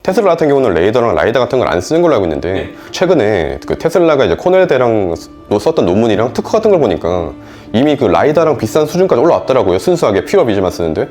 테슬라 같은 경우는 레이더랑 라이다 같은 걸 안 쓰는 걸로 알고 있는데 최근에 그 테슬라가 이제 코넬대랑 썼던 논문이랑 특허 같은 걸 보니까 이미 그 라이다랑 비싼 수준까지 올라왔더라고요. 순수하게 퓨어 비즈만 쓰는데.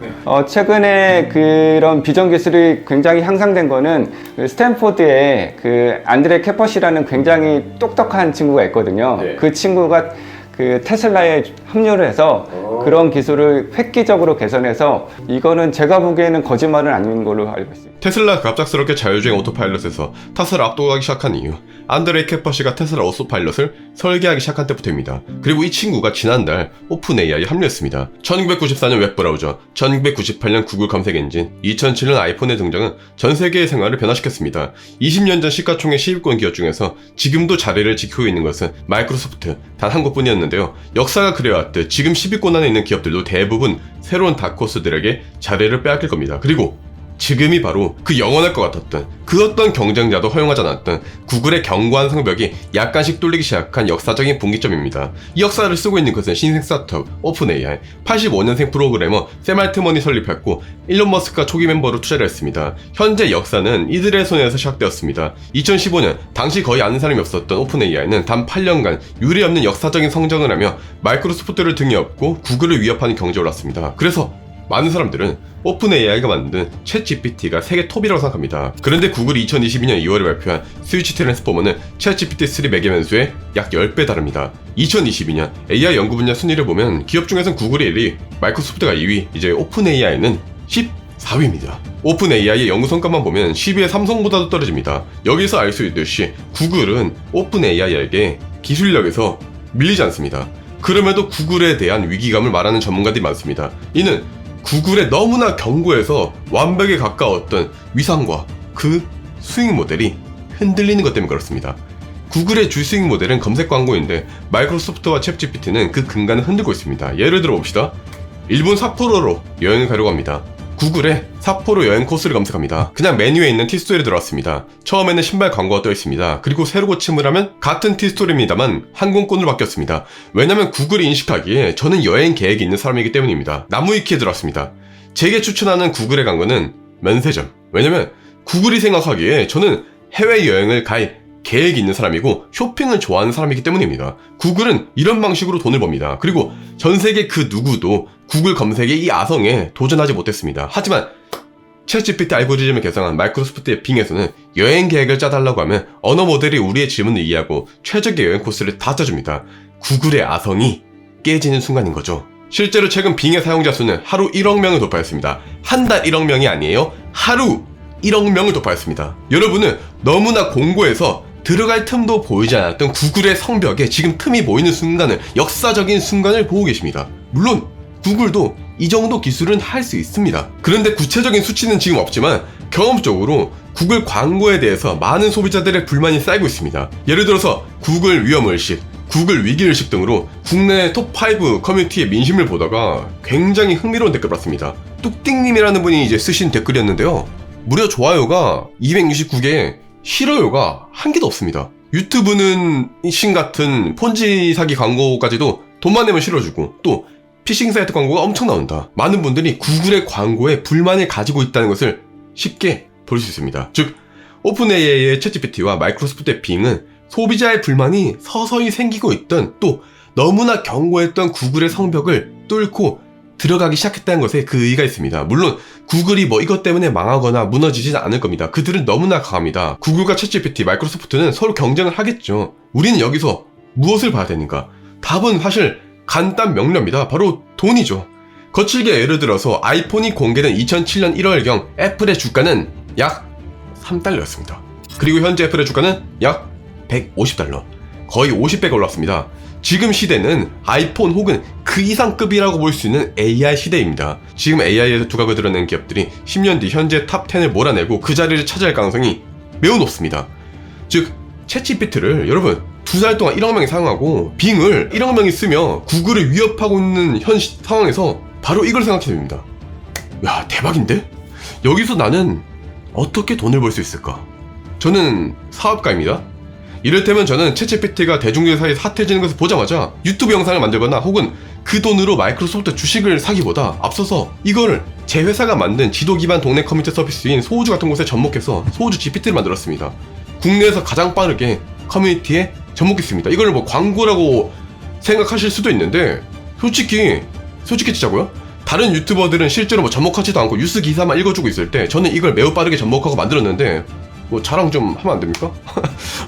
최근에 그런 비전 기술이 굉장히 향상된 거는 그 스탠포드에 그 안드레 캐퍼시라는 굉장히 똑똑한 친구가 있거든요. 그 친구가 그 테슬라에 합류를 해서 그런 기술을 획기적으로 개선해서 이거는 제가 보기에는 거짓말은 아닌 걸로 알고 있습니다. 테슬라가 갑작스럽게 자율주행 오토파일럿에서 탓을 압도하기 시작한 이유, 안드레 캐퍼시가 테슬라 오토파일럿을 설계하기 시작한 때부터입니다. 그리고 이 친구가 지난달 오픈 AI에 합류했습니다. 1994년 웹브라우저, 1998년 구글 검색 엔진, 2007년 아이폰의 등장은 전 세계의 생활을 변화시켰습니다. 20년 전 시가총액 10위권 기업 중에서 지금도 자리를 지키고 있는 것은 마이크로소프트 단 한 곳뿐이었는데요. 역사가 그래왔듯 지금 10위권 안에 있는 기업들도 대부분 새로운 다크호스들에게 자리를 빼앗길 겁니다. 그리고 지금이 바로 그 영원할 것 같았던 그 어떤 경쟁자도 허용하지 않았던 구글의 견고한 성벽이 약간씩 뚫리기 시작한 역사적인 분기점입니다. 이 역사를 쓰고 있는 것은 신생 스타트업 오픈 AI, 85년생 프로그래머 샘 알트먼이 설립했고 일론 머스크가 초기 멤버로 투자를 했습니다. 현재 역사는 이들의 손에서 시작되었습니다. 2015년 당시 거의 아는 사람이 없었던 오픈 AI는 단 8년간 유례없는 역사적인 성장을 하며 마이크로소프트를 등에 업고 구글을 위협하는 경제에 올랐습니다. 그래서 많은 사람들은 오픈 AI가 만든 챗 GPT가 세계 톱이라고 생각합니다. 그런데 구글이 2022년 2월에 발표한 스위치 트랜스포머는 챗 GPT-3 매개변수의 약 10배 다릅니다. 2022년 AI 연구 분야 순위를 보면 기업 중에선 구글이 1위, 마이크로소프트가 2위, 이제 오픈 AI는 14위입니다. 오픈 AI의 연구 성과만 보면 10위의 삼성보다도 떨어집니다. 여기서 알 수 있듯이 구글은 오픈 AI에게 기술력에서 밀리지 않습니다. 그럼에도 구글에 대한 위기감을 말하는 전문가들이 많습니다. 이는 구글의 너무나 견고해서 완벽에 가까웠던 위상과 그 수익 모델이 흔들리는 것 때문에 그렇습니다. 구글의 주 수익 모델은 검색 광고인데 마이크로소프트와 챗GPT는 그 근간을 흔들고 있습니다. 예를 들어 봅시다. 일본 삿포로로 여행을 가려고 합니다. 구글에 삿포로 여행 코스를 검색합니다. 그냥 메뉴에 있는 티스토리에 들어왔습니다. 처음에는 신발 광고가 떠 있습니다. 그리고 새로 고침을 하면 같은 티스토리입니다만 항공권으로 바뀌었습니다. 왜냐면 구글이 인식하기에 저는 여행 계획이 있는 사람이기 때문입니다. 나무위키에 들어왔습니다. 제게 추천하는 구글의 광고는 면세점. 왜냐면 구글이 생각하기에 저는 해외여행을 갈 계획이 있는 사람이고 쇼핑을 좋아하는 사람이기 때문입니다. 구글은 이런 방식으로 돈을 법니다. 그리고 전 세계 그 누구도 구글 검색의 이 아성에 도전하지 못했습니다. 하지만 챗GPT 알고리즘을 개성한 마이크로소프트의 빙에서는 여행 계획을 짜달라고 하면 언어 모델이 우리의 질문을 이해하고 최적의 여행 코스를 다 짜줍니다. 구글의 아성이 깨지는 순간인 거죠. 실제로 최근 빙의 사용자 수는 하루 1억 명을 돌파했습니다. 한 달 1억 명이 아니에요. 하루 1억 명을 돌파했습니다. 여러분은 너무나 공고해서 들어갈 틈도 보이지 않았던 구글의 성벽에 지금 틈이 보이는 순간을, 역사적인 순간을 보고 계십니다. 물론 구글도 이 정도 기술은 할 수 있습니다. 그런데 구체적인 수치는 지금 없지만 경험적으로 구글 광고에 대해서 많은 소비자들의 불만이 쌓이고 있습니다. 예를 들어서 구글 위험의식, 구글 위기의식 등으로 국내 톱5 커뮤니티의 민심을 보다가 굉장히 흥미로운 댓글을 봤습니다. 뚝띵님이라는 분이 이제 쓰신 댓글이었는데요. 무려 좋아요가 269개에 싫어요가 한 개도 없습니다. 유튜브는 신 같은 폰지 사기 광고까지도 돈만 내면 실어주고 또 피싱 사이트 광고가 엄청 나온다. 많은 분들이 구글의 광고에 불만을 가지고 있다는 것을 쉽게 볼 수 있습니다. 즉 오픈 AI의 챗GPT와 마이크로소프트의 빙은 소비자의 불만이 서서히 생기고 있던, 또 너무나 견고했던 구글의 성벽을 뚫고 들어가기 시작했다는 것에 그 의의가 있습니다. 물론 구글이 뭐 이것 때문에 망하거나 무너지진 않을 겁니다. 그들은 너무나 강합니다. 구글과 챗GPT, 마이크로소프트는 서로 경쟁을 하겠죠. 우리는 여기서 무엇을 봐야 되는가? 답은 사실 간단 명료합니다. 바로 돈이죠. 거칠게 예를 들어서 아이폰이 공개된 2007년 1월경 애플의 주가는 약 3달러였습니다. 그리고 현재 애플의 주가는 약 150달러. 거의 50배가 올랐습니다. 지금 시대는 아이폰 혹은 그 이상급이라고 볼 수 있는 AI 시대입니다. 지금 AI에서 두각을 드러낸 기업들이 10년 뒤 현재 탑10을 몰아내고 그 자리를 차지할 가능성이 매우 높습니다. 즉 챗GPT를 여러분 2달 동안 1억 명이 사용하고 빙을 1억 명이 쓰며 구글을 위협하고 있는 현 상황에서 바로 이걸 생각해 됩니다. 야, 대박인데? 여기서 나는 어떻게 돈을 벌 수 있을까? 저는 사업가입니다. 이를테면 저는 챗GPT가 대중들 사이에 핫해지는 것을 보자마자 유튜브 영상을 만들거나 혹은 그 돈으로 마이크로소프트 주식을 사기보다 앞서서 이거를 제 회사가 만든 지도 기반 동네 커뮤니티 서비스인 소우주 같은 곳에 접목해서 소우주 GPT를 만들었습니다. 국내에서 가장 빠르게 커뮤니티에 접목했습니다. 이걸 뭐 광고라고 생각하실 수도 있는데 솔직히 진짜고요? 다른 유튜버들은 실제로 뭐 접목하지도 않고 뉴스 기사만 읽어주고 있을 때 저는 이걸 매우 빠르게 접목하고 만들었는데 뭐 자랑 좀 하면 안 됩니까?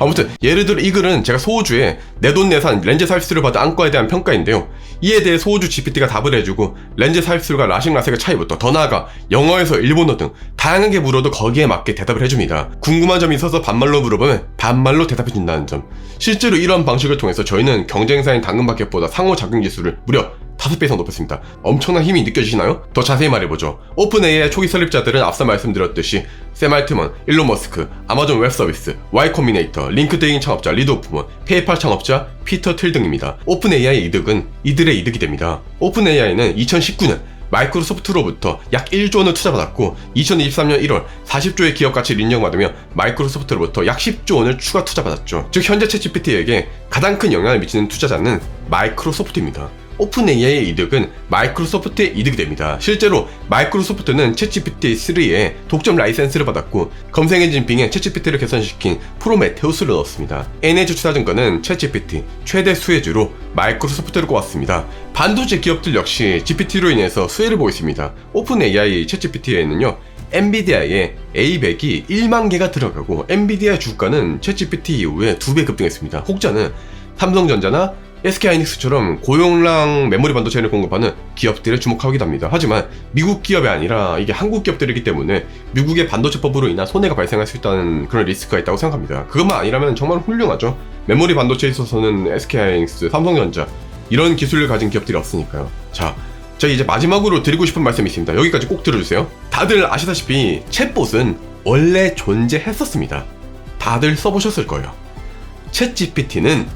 아무튼 예를 들어 이 글은 제가 소우주에 내돈내산 렌즈 서비스를 받은 안과에 대한 평가인데요. 이에 대해 소우주 GPT가 답을 해주고 렌즈 서비스과 라식라섹의 차이부터 더 나아가 영어에서 일본어 등 다양하게 물어도 거기에 맞게 대답을 해줍니다. 궁금한 점이 있어서 반말로 물어보면 반말로 대답해준다는 점. 실제로 이런 방식을 통해서 저희는 경쟁사인 당근마켓보다 상호작용 지수를 무려 5배 이상 높였습니다. 엄청난 힘이 느껴지시나요? 더 자세히 말해보죠. 오픈 AI 초기 설립자들은 앞서 말씀드렸듯이 샘 알트먼, 일론 머스크, 아마존 웹 서비스, Y 코미네이터, 링크드인 창업자 리드 오프먼, 페이팔 창업자 피터 틸 등입니다. 오픈 AI의 이득은 이들의 이득이 됩니다. 오픈 AI는 2019년 마이크로소프트로부터 약 1조 원을 투자받았고 2023년 1월 40조의 기업 가치를 인정받으며 마이크로소프트로부터 약 10조 원을 추가 투자받았죠. 즉 현재 챗GPT에게 가장 큰 영향을 미치는 투자자는 마이크로소프트입니다. 오픈 AI의 이득은 마이크로소프트의 이득이 됩니다. 실제로 마이크로소프트는 챗GPT-3에 독점 라이센스를 받았고 검색 엔진 빙에 챗GPT를 개선시킨 프로메테우스를 넣었습니다. NH투자증권은 챗GPT 최대 수혜주로 마이크로소프트를 꼽았습니다. 반도체 기업들 역시 GPT로 인해서 수혜를 보고 있습니다. 오픈 AI 챗GPT에는요 엔비디아의 A100이 1만 개가 들어가고 엔비디아 주가는 챗GPT 이후에 2배 급등했습니다. 혹자는 삼성전자나 SK하이닉스처럼 고용량 메모리 반도체를 공급하는 기업들에 주목하기도 합니다. 하지만 미국 기업이 아니라 이게 한국 기업들이기 때문에 미국의 반도체법으로 인한 손해가 발생할 수 있다는 그런 리스크가 있다고 생각합니다. 그것만 아니라면 정말 훌륭하죠. 메모리 반도체에 있어서는 SK하이닉스, 삼성전자 이런 기술을 가진 기업들이 없으니까요. 자, 제가 이제 마지막으로 드리고 싶은 말씀이 있습니다. 여기까지 꼭 들어주세요. 다들 아시다시피 챗봇은 원래 존재했었습니다. 다들 써보셨을 거예요. 챗GPT는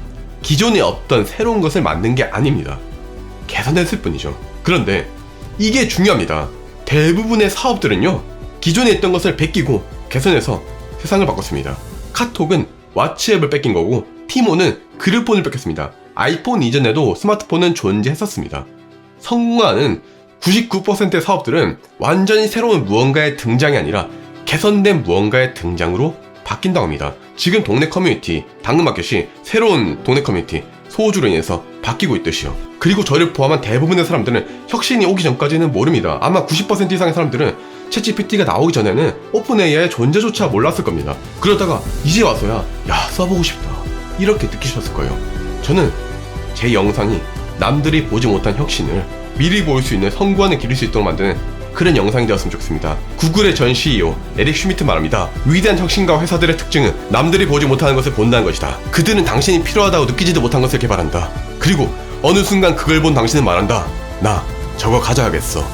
기존에 없던 새로운 것을 만든 게 아닙니다. 개선했을 뿐이죠. 그런데 이게 중요합니다. 대부분의 사업들은요 기존에 있던 것을 베끼고 개선해서 세상을 바꿨습니다. 카톡은 왓츠앱을 뺏긴 거고 티모는 그룹폰을 뺏겼습니다. 아이폰 이전에도 스마트폰은 존재했었습니다. 성공하는 99%의 사업들은 완전히 새로운 무언가의 등장이 아니라 개선된 무언가의 등장으로 바뀐다고 합니다. 지금 동네 커뮤니티, 당근마켓이 새로운 동네 커뮤니티, 소우주로 인해서 바뀌고 있듯이요. 그리고 저를 포함한 대부분의 사람들은 혁신이 오기 전까지는 모릅니다. 아마 90% 이상의 사람들은 챗GPT가 나오기 전에는 오픈 AI의 존재조차 몰랐을 겁니다. 그러다가 이제 와서야 야 써보고 싶다 이렇게 느끼셨을 거예요. 저는 제 영상이 남들이 보지 못한 혁신을 미리 볼 수 있는 성구안을 기를 수 있도록 만드는 그런 영상이 되었으면 좋겠습니다. 구글의 전 CEO 에릭 슈미트 말합니다. 위대한 혁신가 회사들의 특징은 남들이 보지 못하는 것을 본다는 것이다. 그들은 당신이 필요하다고 느끼지도 못한 것을 개발한다. 그리고 어느 순간 그걸 본 당신은 말한다. 나 저거 가져야겠어.